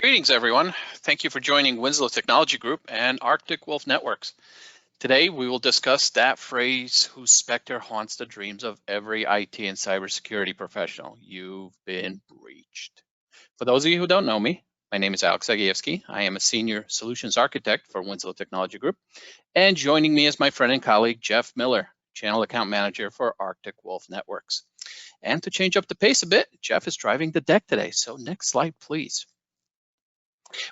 Greetings, everyone. Thank you for joining Winslow Technology Group and Arctic Wolf Networks. Today, we will discuss that phrase whose specter haunts the dreams of every IT and cybersecurity professional. You've been breached. For those of you who don't know me, my name is Alex Zagievsky. I am a senior solutions architect for Winslow Technology Group. And joining me is my friend and colleague, Jeff Miller, channel account manager for Arctic Wolf Networks. And to change up the pace a bit, Jeff is driving the deck today. So next slide, please.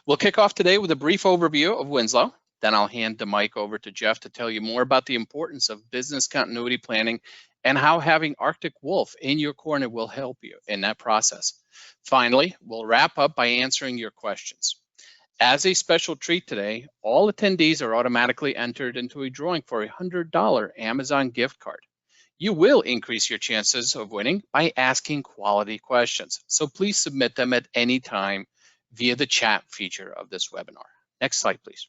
We'll kick off today with a brief overview of Winslow. Then I'll hand the mic over to Jeff to tell you more about the importance of business continuity planning and how having Arctic Wolf in your corner will help you in that process. Finally, we'll wrap up by answering your questions. As a special treat today, all attendees are automatically entered into a drawing for a $100 Amazon gift card. You will increase your chances of winning by asking quality questions. So please submit them at any time via the chat feature of this webinar. Next slide, please.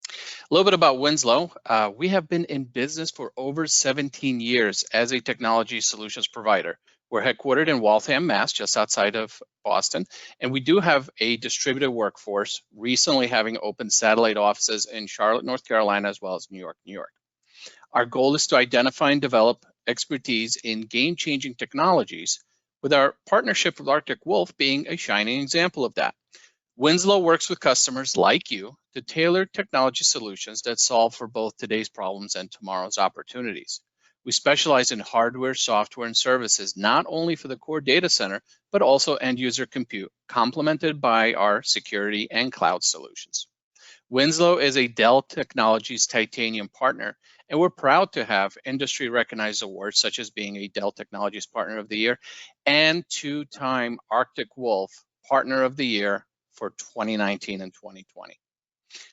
A little bit about Winslow. We have been in business for over 17 years as a technology solutions provider. We're headquartered in Waltham, Mass, just outside of Boston, and we do have a distributed workforce, recently having opened satellite offices in Charlotte, North Carolina, as well as New York, New York. Our goal is to identify and develop expertise in game-changing technologies, with our partnership with Arctic Wolf being a shining example of that. Winslow works with customers like you to tailor technology solutions that solve for both today's problems and tomorrow's opportunities. We specialize in hardware, software, and services, not only for the core data center, but also end user compute, complemented by our security and cloud solutions. Winslow is a Dell Technologies Titanium partner, and we're proud to have industry recognized awards such as being a Dell Technologies Partner of the Year and two-time Arctic Wolf Partner of the Year for 2019 and 2020.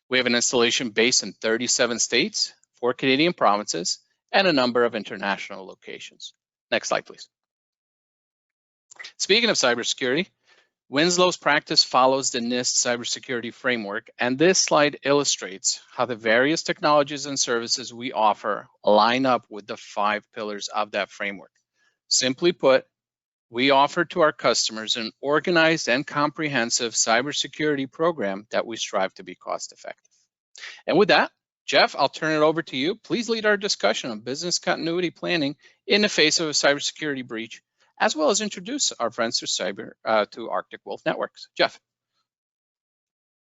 We have an installation based in 37 states, 4 Canadian provinces, and a number of international locations. Next slide, please. Speaking of cybersecurity, Winslow's practice follows the NIST cybersecurity framework, and this slide illustrates how the various technologies and services we offer line up with the 5 pillars of that framework. Simply put, we offer to our customers an organized and comprehensive cybersecurity program that we strive to be cost-effective. And with that, Jeff, I'll turn it over to you. Please lead our discussion on business continuity planning in the face of a cybersecurity breach, as well as introduce our friends to Arctic Wolf Networks. Jeff.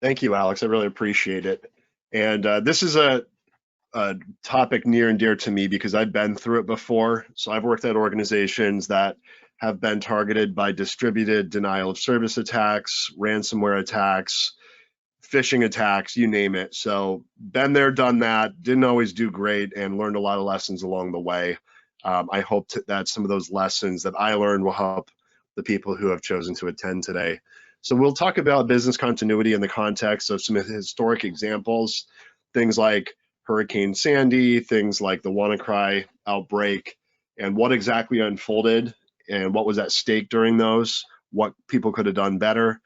Thank you, Alex. I really appreciate it. And this is a topic near and dear to me because I've been through it before. So I've worked at organizations that have been targeted by distributed denial of service attacks, ransomware attacks, phishing attacks, you name it. So been there, done that, didn't always do great, and learned a lot of lessons along the way. I hope that some of those lessons that I learned will help the people who have chosen to attend today. So we'll talk about business continuity in the context of some historic examples, things like Hurricane Sandy, things like the WannaCry outbreak, and what exactly unfolded and what was at stake during those, what people could have done better.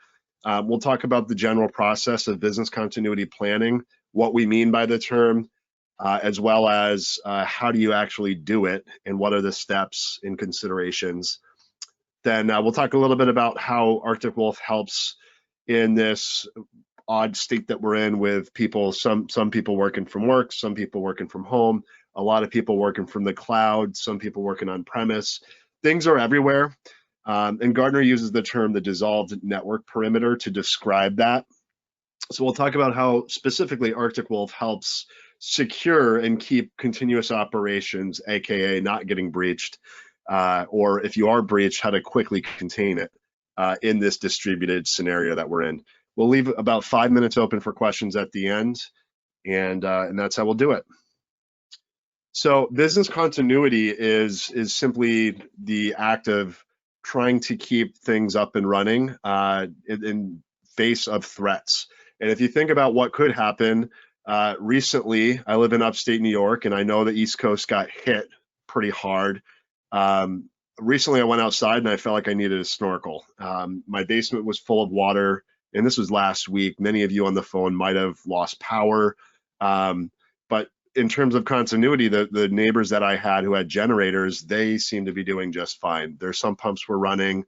We'll talk about the general process of business continuity planning, what we mean by the term, as well as how do you actually do it and what are the steps and considerations. Then we'll talk a little bit about how Arctic Wolf helps in this odd state that we're in with people, some people working from work, some people working from home, a lot of people working from the cloud, some people working on premise. Things are everywhere. And Gartner uses the term the dissolved network perimeter to describe that. So we'll talk about how specifically Arctic Wolf helps secure and keep continuous operations, aka not getting breached, or if you are breached, how to quickly contain it in this distributed scenario that we're in. We'll leave about 5 minutes open for questions at the end, and that's how we'll do it. So business continuity is simply the act of trying to keep things up and running in face of threats. And if you think about what could happen, recently, I live in upstate New York, and I know the East Coast got hit pretty hard. Recently, I went outside and I felt like I needed a snorkel. My basement was full of water, and this was last week. Many of you on the phone might have lost power. But in terms of continuity, the neighbors that I had who had generators, they seem to be doing just fine. Their sump pumps were running.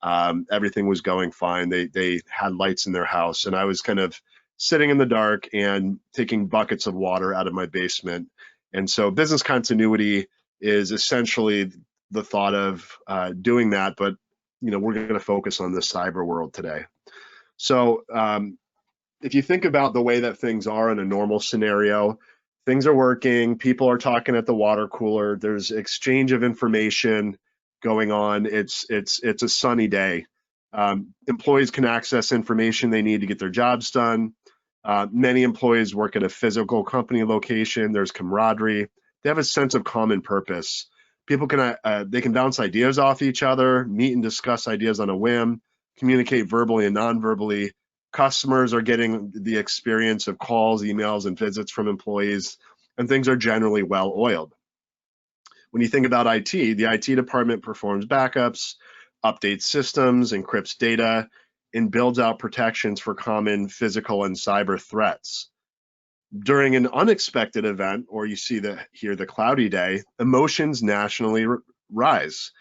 Everything was going fine. They had lights in their house, and I was kind of sitting in the dark and taking buckets of water out of my basement. And so business continuity is essentially the thought of doing that, but we're going to focus on the cyber world today. So if you think about the way that things are in a normal scenario, things are working, people are talking at the water cooler, there's exchange of information going on, it's a sunny day. Employees can access information they need to get their jobs done. Many employees work at a physical company location, there's camaraderie, they have a sense of common purpose. People can they can bounce ideas off each other, meet and discuss ideas on a whim, communicate verbally and non-verbally. Customers are getting the experience of calls, emails, and visits from employees, and things are generally well-oiled. When you think about IT, the IT department performs backups, updates systems, encrypts data, and builds out protections for common physical and cyber threats. During an unexpected event, or you see here the cloudy day, emotions nationally rise.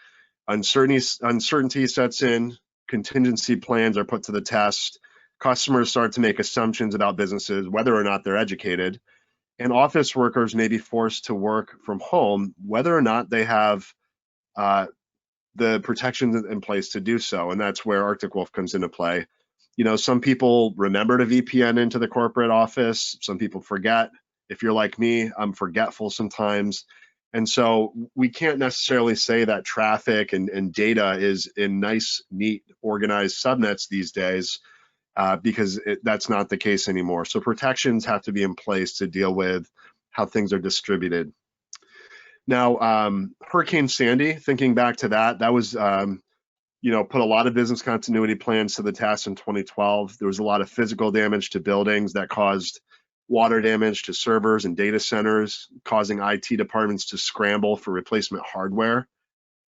Uncertainty sets in, contingency plans are put to the test, customers start to make assumptions about businesses, whether or not they're educated, and office workers may be forced to work from home, whether or not they have the protections in place to do so. And that's where Arctic Wolf comes into play. Some people remember to VPN into the corporate office. Some people forget. If you're like me, I'm forgetful sometimes. And so we can't necessarily say that traffic and data is in nice, neat, organized subnets these days because that's not the case anymore. So protections have to be in place to deal with how things are distributed. Now, Hurricane Sandy, thinking back to that was put a lot of business continuity plans to the test in 2012. There was a lot of physical damage to buildings that caused water damage to servers and data centers, causing IT departments to scramble for replacement hardware.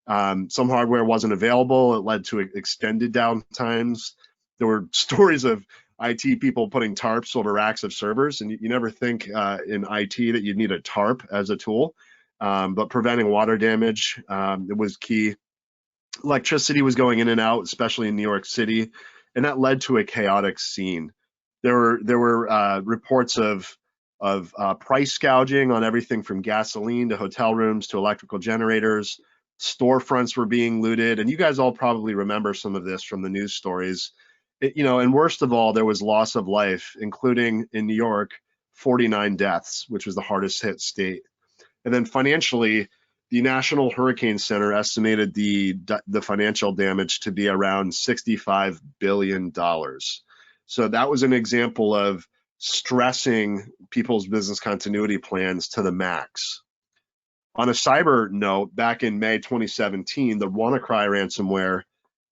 Some hardware wasn't available. It led to extended downtimes. There were stories of IT people putting tarps over racks of servers, and you never think in IT that you need a tarp as a tool, but preventing water damage, it was key. Electricity was going in and out, especially in New York City, and that led to a chaotic scene. There were reports of price gouging on everything from gasoline to hotel rooms to electrical generators. Storefronts were being looted, and you guys all probably remember some of this from the news stories. And worst of all, there was loss of life, including in New York, 49 deaths, which was the hardest hit state. And then financially, the National Hurricane Center estimated the financial damage to be around $65 billion. So that was an example of stressing people's business continuity plans to the max. On a cyber note, back in May 2017, the WannaCry ransomware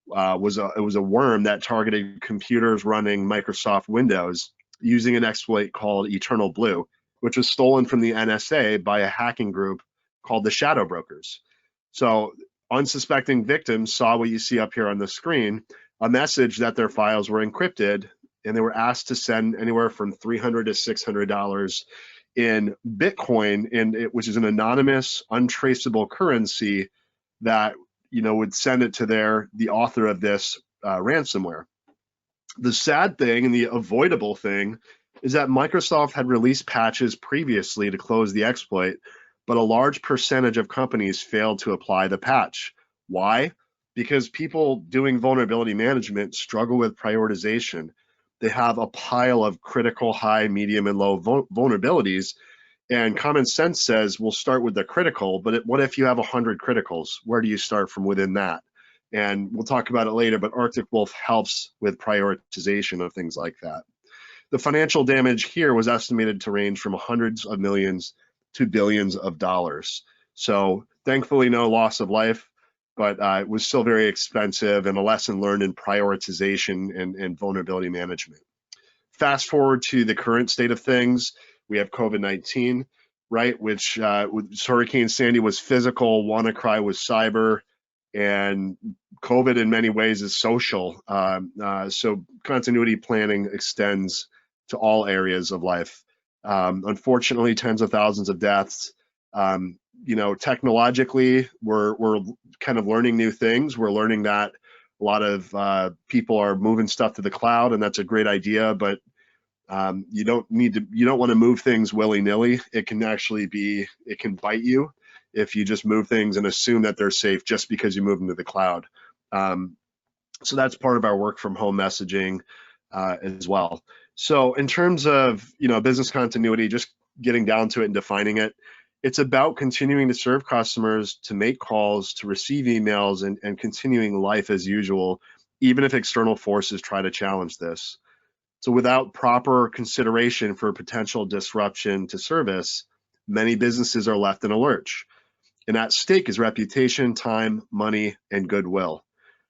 was a worm that targeted computers running Microsoft Windows using an exploit called Eternal Blue, which was stolen from the NSA by a hacking group called the Shadow Brokers. So unsuspecting victims saw what you see up here on the screen, a message that their files were encrypted, and they were asked to send anywhere from $300 to $600 in Bitcoin, which is an anonymous, untraceable currency that would send it to the author of this ransomware. The sad thing and the avoidable thing is that Microsoft had released patches previously to close the exploit, but a large percentage of companies failed to apply the patch. Why? Because people doing vulnerability management struggle with prioritization. They have a pile of critical, high, medium, and low vulnerabilities, and common sense says we'll start with the critical, but what if you have 100 criticals? Where do you start from within that? And we'll talk about it later, but Arctic Wolf helps with prioritization of things like that. The financial damage here was estimated to range from hundreds of millions to billions of dollars. So thankfully, no loss of life, but it was still very expensive and a lesson learned in prioritization and vulnerability management. Fast forward to the current state of things, we have COVID-19, right? Which Hurricane Sandy was physical, WannaCry was cyber, and COVID in many ways is social. So continuity planning extends to all areas of life. Unfortunately, tens of thousands of deaths. Technologically, we're kind of learning new things. We're learning that A lot of people are moving stuff to the cloud, and that's a great idea, but you don't want to move things willy-nilly. It can bite you if you just move things and assume that they're safe just because you move them to the cloud. So that's part of our work from home messaging as well. So in terms of business continuity, just getting down to it and defining it, it's about continuing to serve customers, to make calls, to receive emails, and continuing life as usual, even if external forces try to challenge this. So without proper consideration for potential disruption to service, many businesses are left in a lurch. And at stake is reputation, time, money, and goodwill.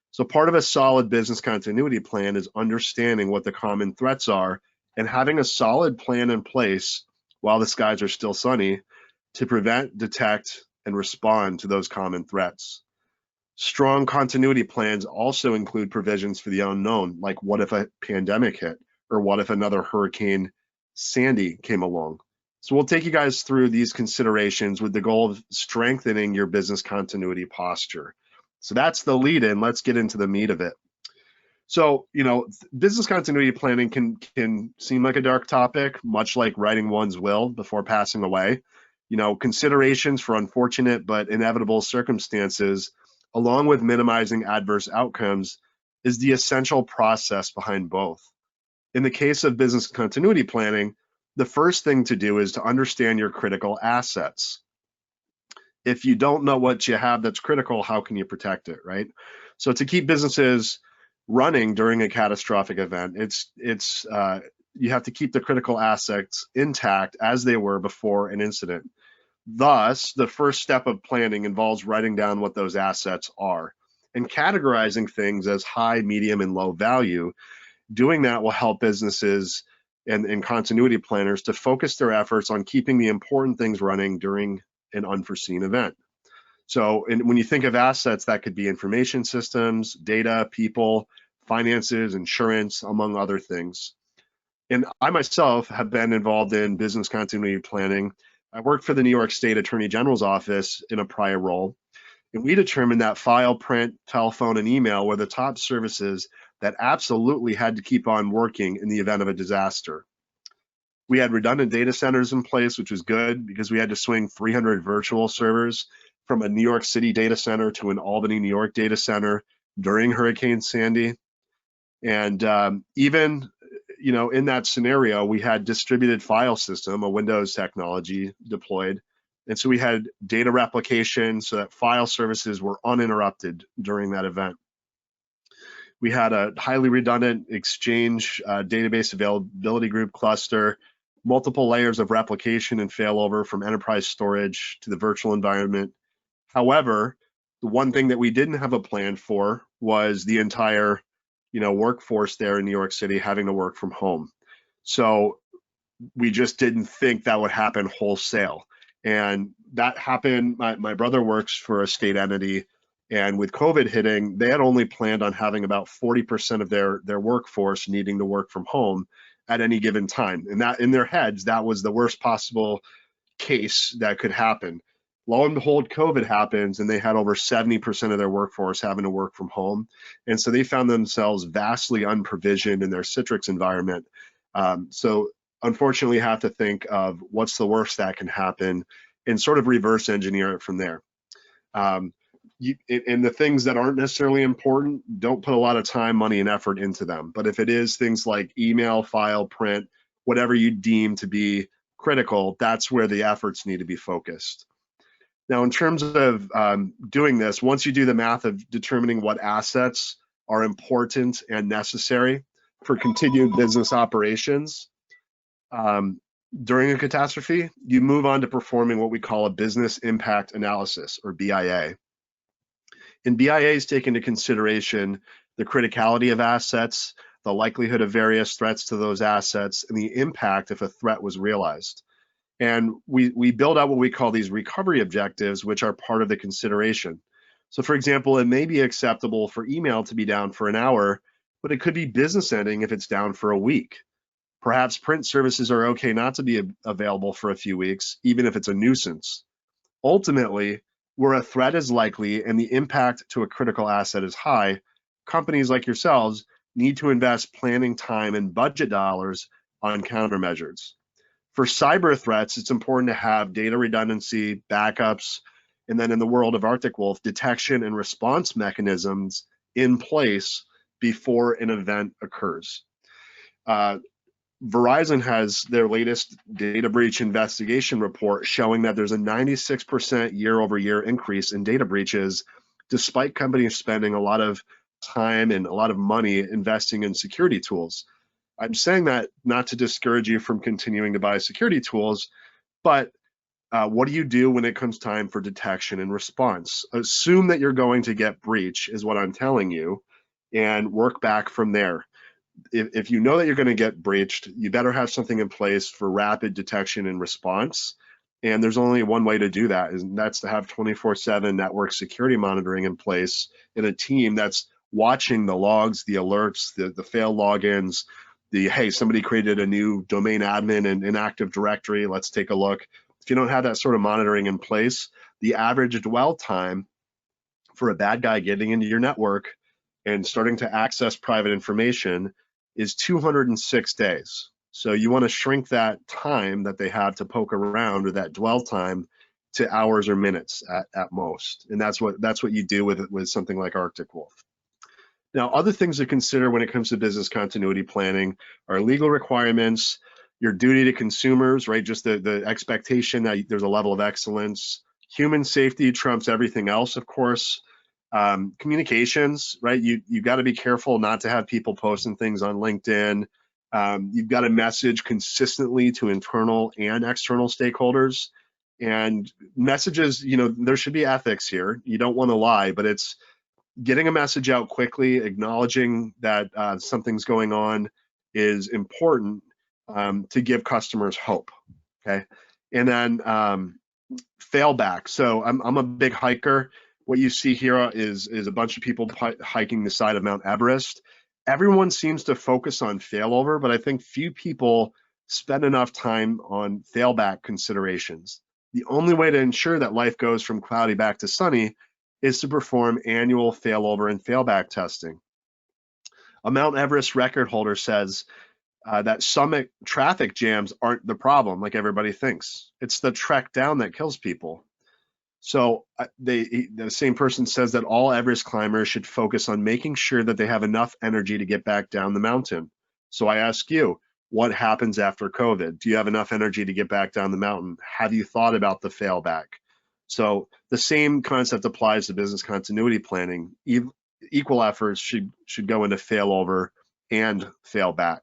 So part of a solid business continuity plan is understanding what the common threats are and having a solid plan in place while the skies are still sunny to prevent, detect, and respond to those common threats. Strong continuity plans also include provisions for the unknown, like what if a pandemic hit, or what if another Hurricane Sandy came along. So we'll take you guys through these considerations with the goal of strengthening your business continuity posture. So that's the lead in. Let's get into the meat of it. So, business continuity planning can seem like a dark topic, much like writing one's will before passing away. Considerations for unfortunate but inevitable circumstances, along with minimizing adverse outcomes, is the essential process behind both. In the case of business continuity planning, the first thing to do is to understand your critical assets. If you don't know what you have that's critical, how can you protect it, right? So to keep businesses running during a catastrophic event, you have to keep the critical assets intact as they were before an incident. Thus, the first step of planning involves writing down what those assets are and categorizing things as high, medium, and low value. Doing that will help businesses and continuity planners to focus their efforts on keeping the important things running during an unforeseen event. So when you think of assets, that could be information systems, data, people, finances, insurance, among other things. And I myself have been involved in business continuity planning. I worked for the New York State Attorney General's office in a prior role, and we determined that file, print, telephone, and email were the top services that absolutely had to keep on working in the event of a disaster. We had redundant data centers in place, which was good because we had to swing 300 virtual servers from a New York City data center to an Albany, New York data center during Hurricane Sandy. And even in that scenario, we had distributed file system, a Windows technology deployed. And so we had data replication so that file services were uninterrupted during that event. We had a highly redundant Exchange database availability group cluster, multiple layers of replication and failover from enterprise storage to the virtual environment. However, the one thing that we didn't have a plan for was the entire workforce there in New York City having to work from home. So we just didn't think that would happen wholesale. And that happened. My brother works for a state entity, and with COVID hitting, they had only planned on having about 40% of their workforce needing to work from home at any given time. And that in their heads, that was the worst possible case that could happen. Lo and behold, COVID happens, and they had over 70% of their workforce having to work from home. And so they found themselves vastly unprovisioned in their Citrix environment. So unfortunately, have to think of what's the worst that can happen and sort of reverse engineer it from there. And the things that aren't necessarily important, don't put a lot of time, money, and effort into them. But if it is things like email, file, print, whatever you deem to be critical, that's where the efforts need to be focused. Now, in terms of doing this, once you do the math of determining what assets are important and necessary for continued business operations during a catastrophe, you move on to performing what we call a business impact analysis, or BIA. And BIAs take into consideration the criticality of assets, the likelihood of various threats to those assets, and the impact if a threat was realized. And we build out what we call these recovery objectives, which are part of the consideration. So for example, it may be acceptable for email to be down for an hour, but it could be business ending if it's down for a week. Perhaps print services are okay not to be available for a few weeks, even if it's a nuisance. Ultimately, where a threat is likely and the impact to a critical asset is high, companies like yourselves need to invest planning time and budget dollars on countermeasures. For cyber threats, it's important to have data redundancy, backups, and then in the world of Arctic Wolf, detection and response mechanisms in place before an event occurs. Verizon has their latest data breach investigation report showing that there's a 96% year-over-year increase in data breaches, despite companies spending a lot of time and a lot of money investing in security tools. I'm saying that not to discourage you from continuing to buy security tools, but what do you do when it comes time for detection and response? Assume that you're going to get breach, is what I'm telling you, and work back from there. If you know that you're going to get breached, you better have something in place for rapid detection and response. And there's only one way to do that, and that's to have 24/7 network security monitoring in place in a team that's watching the logs, the alerts, the failed logins, hey, somebody created a new domain admin in Active Directory, let's take a look. If you don't have that sort of monitoring in place, the average dwell time for a bad guy getting into your network and starting to access private information is 206 days. So you want to shrink that time that they have to poke around, or that dwell time, to hours or minutes at most. And that's what you do with something like Arctic Wolf. Now, other things to consider when it comes to business continuity planning are legal requirements, your duty to consumers, right? Just the expectation that there's a level of excellence. Human safety trumps everything else, of course. Communications, right? You got to be careful not to have people posting things on LinkedIn. You've got to message consistently to internal and external stakeholders. And messages, there should be ethics here. You don't want to lie, but it's getting a message out quickly, acknowledging that something's going on is important to give customers hope, okay? And then failback. So I'm a big hiker. What you see here is a bunch of people hiking the side of Mount Everest. Everyone seems to focus on failover, but I think few people spend enough time on failback considerations. The only way to ensure that life goes from cloudy back to sunny is to perform annual failover and failback testing. A Mount Everest record holder says that summit traffic jams aren't the problem like everybody thinks. It's the trek down that kills people. So the same person says that all Everest climbers should focus on making sure that they have enough energy to get back down the mountain. So I ask you, what happens after COVID? Do you have enough energy to get back down the mountain? Have you thought about the failback? So the same concept applies to business continuity planning. Equal efforts should go into failover and failback.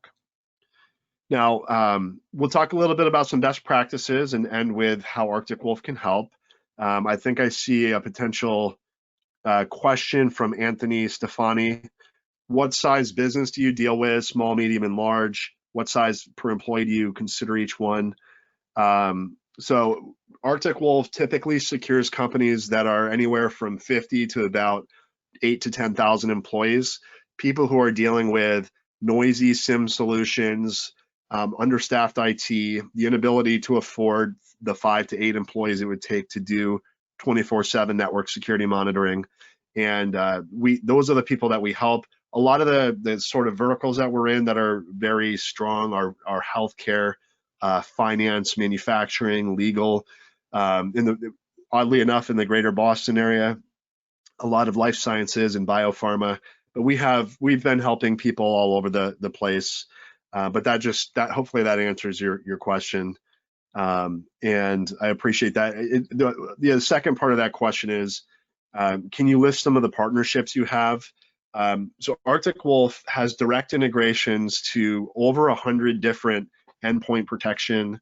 Now, we'll talk a little bit about some best practices and end with how Arctic Wolf can help. I think I see a potential question from Anthony Stefani. What size business do you deal with? Small, medium, and large? What size per employee do you consider each one? So Arctic Wolf typically secures companies that are anywhere from 50 to about 8 to 10,000 employees, people who are dealing with noisy SIM solutions, understaffed IT, the inability to afford the 5 to 8 employees it would take to do 24/7 network security monitoring. And those are the people that we help. A lot of the sort of verticals that we're in that are very strong are healthcare, finance, manufacturing, legal. Oddly enough, in the greater Boston area, a lot of life sciences and biopharma. But we've been helping people all over the place. But hopefully that answers your question. And I appreciate that. The second part of that question is, can you list some of the partnerships you have? So Arctic Wolf has direct integrations to over 100 different endpoint protection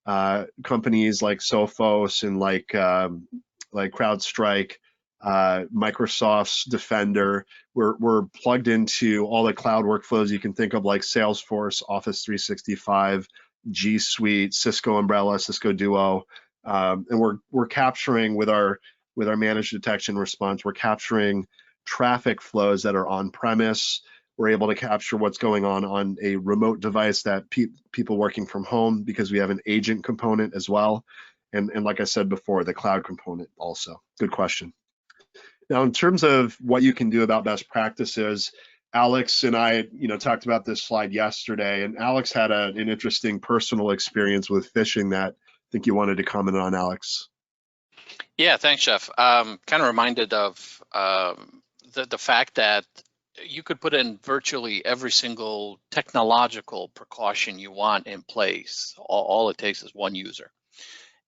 companies like Sophos and like CrowdStrike, Microsoft's Defender. We're plugged into all the cloud workflows you can think of, like Salesforce, Office 365, G Suite, Cisco Umbrella, Cisco Duo, and we're capturing with our managed detection response. We're capturing traffic flows that are on premise. We're able to capture what's going on a remote device that people working from home, because we have an agent component as well. And like I said before, the cloud component also. Good question. Now, in terms of what you can do about best practices, Alex and I, talked about this slide yesterday, and Alex had an interesting personal experience with phishing that I think you wanted to comment on, Alex. Yeah, thanks, Jeff. Kind of reminded of the fact that you could put in virtually every single technological precaution you want in place. All it takes is one user.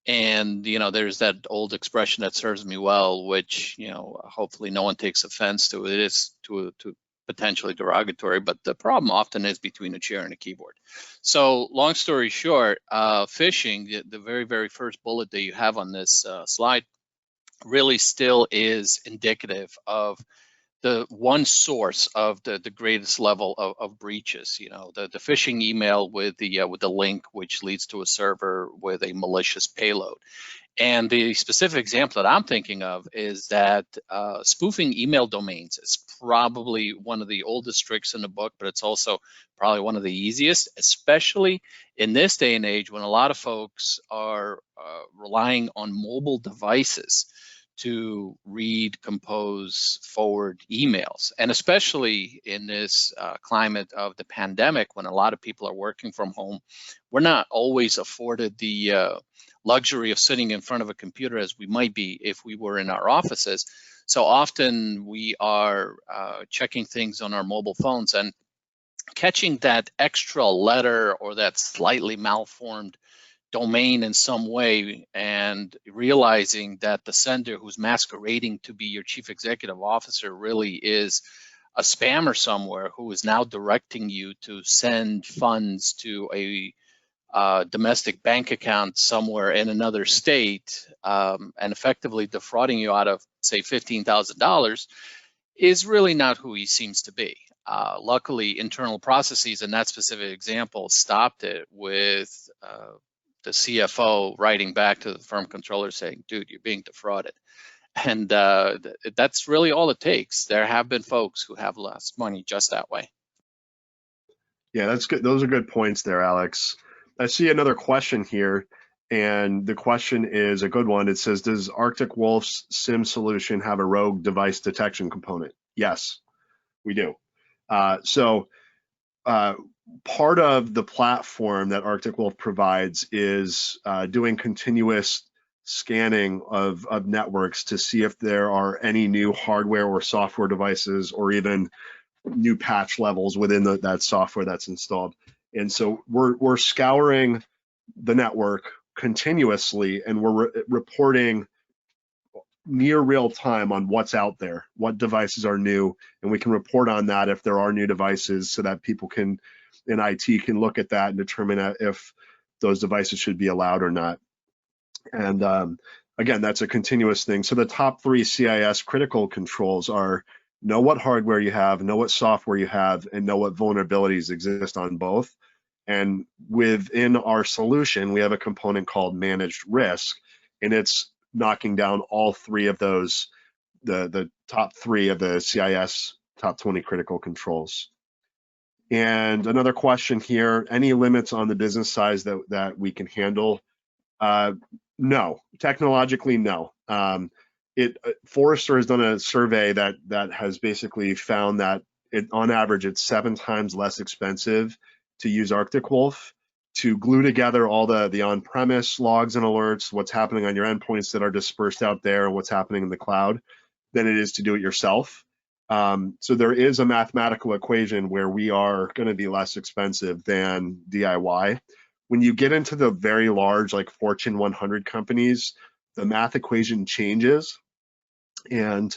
And, there's that old expression that serves me well, which, hopefully no one takes offense to. It is to potentially derogatory, but the problem often is between a chair and a keyboard. So long story short, phishing, the very, very first bullet that you have on this slide, really still is indicative of the one source of the greatest level of breaches. The phishing email with the link which leads to a server with a malicious payload. And the specific example that I'm thinking of is that spoofing email domains is probably one of the oldest tricks in the book, but it's also probably one of the easiest, especially in this day and age when a lot of folks are relying on mobile devices to read, compose, forward emails. And especially in this climate of the pandemic, when a lot of people are working from home, we're not always afforded the luxury of sitting in front of a computer as we might be if we were in our offices. So often we are checking things on our mobile phones, and catching that extra letter or that slightly malformed domain in some way and realizing that the sender who's masquerading to be your chief executive officer really is a spammer somewhere who is now directing you to send funds to a domestic bank account somewhere in another state, and effectively defrauding you out of, say, $15,000, is really not who he seems to be. Luckily, internal processes in that specific example stopped it with the CFO writing back to the firm controller saying, dude, you're being defrauded. And that's really all it takes. There have been folks who have lost money just that way. Yeah, that's good. Those are good points there, Alex. I see another question here, and the question is a good one. It says, does Arctic Wolf's SIM solution have a rogue device detection component? Yes, we do. Part of the platform that Arctic Wolf provides is doing continuous scanning of networks to see if there are any new hardware or software devices or even new patch levels within that software that's installed. And so we're scouring the network continuously, and we're reporting near real time on what's out there, what devices are new, and we can report on that if there are new devices so that people in IT can look at that and determine if those devices should be allowed or not. And again, that's a continuous thing. So the top 3 CIS critical controls are: know what hardware you have, know what software you have, and know what vulnerabilities exist on both. And within our solution, we have a component called managed risk, and it's knocking down all 3 of those, the top 3 of the CIS top 20 critical controls. And another question here: any limits on the business size that we can handle? No, technologically, no. Forrester has done a survey that has basically found that on average, it's 7 times less expensive to use Arctic Wolf to glue together all the on-premise logs and alerts, what's happening on your endpoints that are dispersed out there, and what's happening in the cloud, than it is to do it yourself. So there is a mathematical equation where we are going to be less expensive than DIY. When you get into the very large, like Fortune 100 companies, the math equation changes, and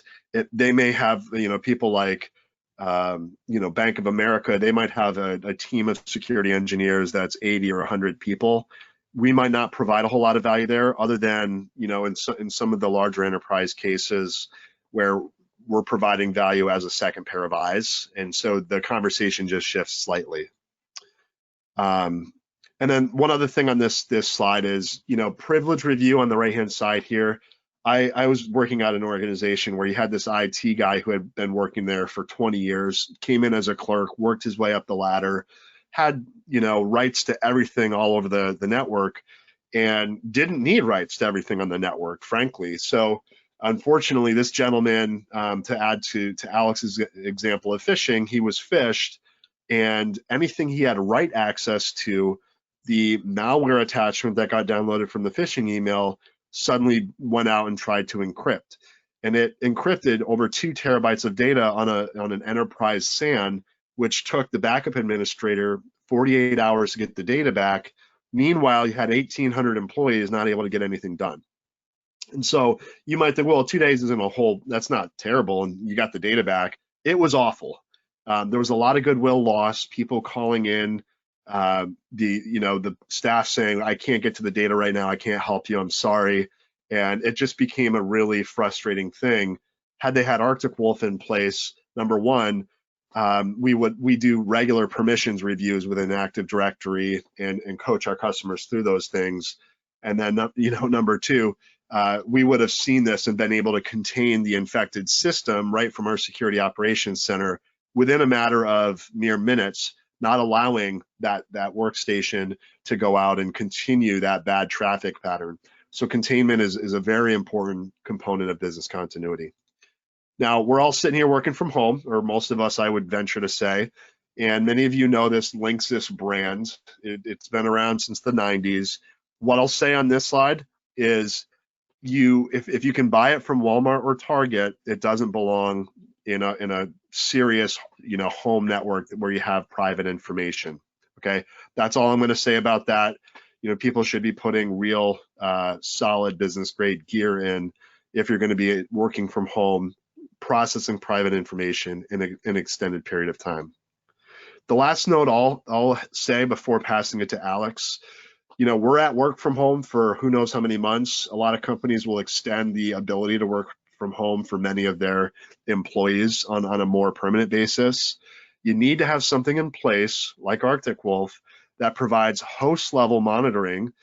they may have, people like, Bank of America, they might have a team of security engineers that's 80 or 100 people. We might not provide a whole lot of value there, other than, in some of the larger enterprise cases where we're providing value as a second pair of eyes. And so the conversation just shifts slightly. And then one other thing on this slide is, privilege review on the right-hand side here. I was working at an organization where you had this IT guy who had been working there for 20 years, came in as a clerk, worked his way up the ladder, had, rights to everything all over the network, and didn't need rights to everything on the network, frankly. So Unfortunately, this gentleman, to add to Alex's example of phishing, he was phished, and anything he had write access to, the malware attachment that got downloaded from the phishing email suddenly went out and tried to encrypt. And it encrypted over 2 terabytes of data on an enterprise SAN, which took the backup administrator 48 hours to get the data back. Meanwhile, you had 1,800 employees not able to get anything done. And so you might think, well, 2 days isn't a whole, that's not terrible, and you got the data back. It was awful. There was a lot of goodwill lost, people calling in, the staff saying, I can't get to the data right now, I can't help you, I'm sorry. And it just became a really frustrating thing. Had they had Arctic Wolf in place, number one, we do regular permissions reviews within Active Directory and coach our customers through those things. And then, number two, we would have seen this and been able to contain the infected system right from our security operations center within a matter of mere minutes, not allowing that workstation to go out and continue that bad traffic pattern. So containment is a very important component of business continuity. Now, we're all sitting here working from home, or most of us, I would venture to say, and many of you know this Linksys brand. It's been around since the 90s. What I'll say on this slide is if you can buy it from Walmart or Target, it doesn't belong in a serious home network where you have private information. Okay, that's all I'm going to say about that. People should be putting real solid business grade gear in if you're going to be working from home, processing private information in an extended period of time. The last note I'll say before passing it to Alex, we're at work from home for who knows how many months. A lot of companies will extend the ability to work from home for many of their employees on a more permanent basis. You need to have something in place like Arctic Wolf that provides host level monitoring,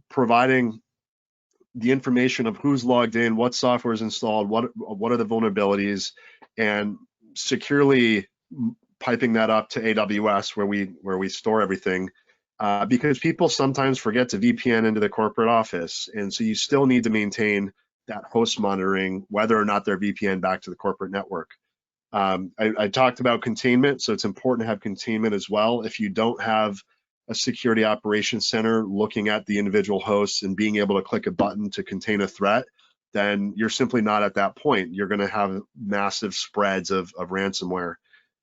providing the information of who's logged in, what software is installed, what are the vulnerabilities, and securely piping that up to AWS where we store everything. Because people sometimes forget to VPN into the corporate office. And so you still need to maintain that host monitoring, whether or not they're VPN back to the corporate network. I talked about containment, so it's important to have containment as well. If you don't have a security operations center looking at the individual hosts and being able to click a button to contain a threat, then you're simply not at that point. You're going to have massive spreads of ransomware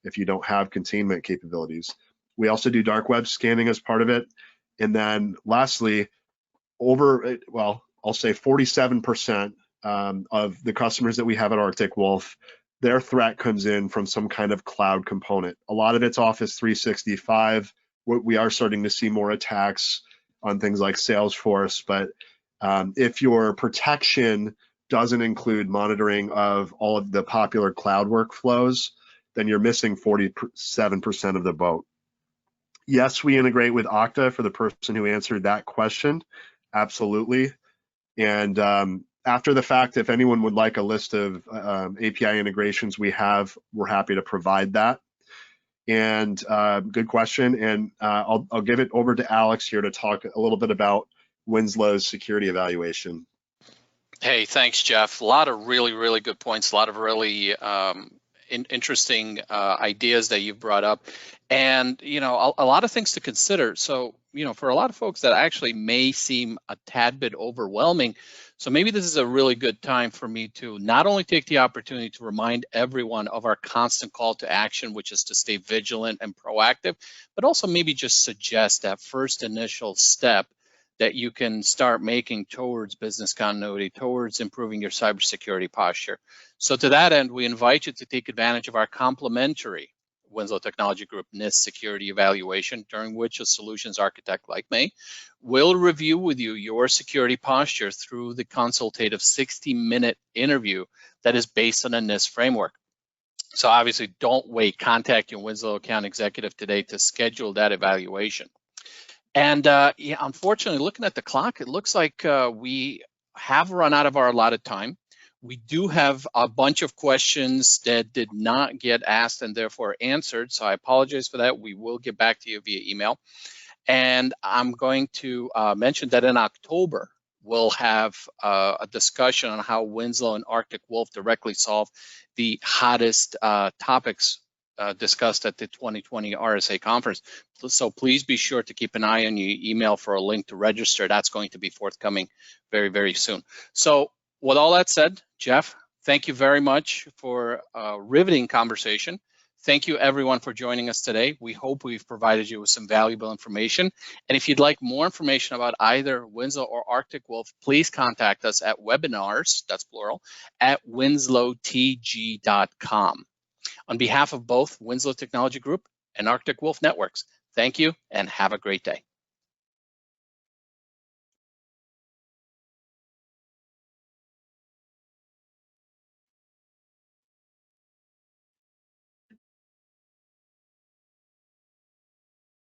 if you don't have containment capabilities. We also do dark web scanning as part of it. And then lastly, I'll say 47% of the customers that we have at Arctic Wolf, their threat comes in from some kind of cloud component. A lot of it's Office 365. We are starting to see more attacks on things like Salesforce, but if your protection doesn't include monitoring of all of the popular cloud workflows, then you're missing 47% of the boat. Yes, we integrate with Okta for the person who answered that question. Absolutely. And after the fact, if anyone would like a list of API integrations we're happy to provide that. And good question. And I'll give it over to Alex here to talk a little bit about Winslow's security evaluation. Hey, thanks, Jeff. A lot of really, really good points. A lot of really interesting ideas that you've brought up, and a lot of things to consider. So for a lot of folks that actually may seem a tad bit overwhelming, so maybe this is a really good time for me to not only take the opportunity to remind everyone of our constant call to action, which is to stay vigilant and proactive, but also maybe just suggest that first initial step that you can start making towards business continuity, towards improving your cybersecurity posture. So to that end, we invite you to take advantage of our complimentary Winslow Technology Group NIST security evaluation, during which a solutions architect like me will review with you your security posture through the consultative 60-minute interview that is based on a NIST framework. So obviously, don't wait. Contact your Winslow account executive today to schedule that evaluation. And yeah, unfortunately, looking at the clock, it looks like we have run out of our allotted time. We do have a bunch of questions that did not get asked and therefore answered. So I apologize for that. We will get back to you via email. And I'm going to mention that in October, we'll have a discussion on how Winslow and Arctic Wolf directly solve the hottest topics discussed at the 2020 RSA conference. So please be sure to keep an eye on your email for a link to register. That's going to be forthcoming very, very soon. So with all that said, Jeff, thank you very much for a riveting conversation. Thank you everyone for joining us today. We hope we've provided you with some valuable information. And if you'd like more information about either Winslow or Arctic Wolf, please contact us at webinars, that's plural, at winslowtg.com. On behalf of both Winslow Technology Group and Arctic Wolf Networks, thank you and have a great day.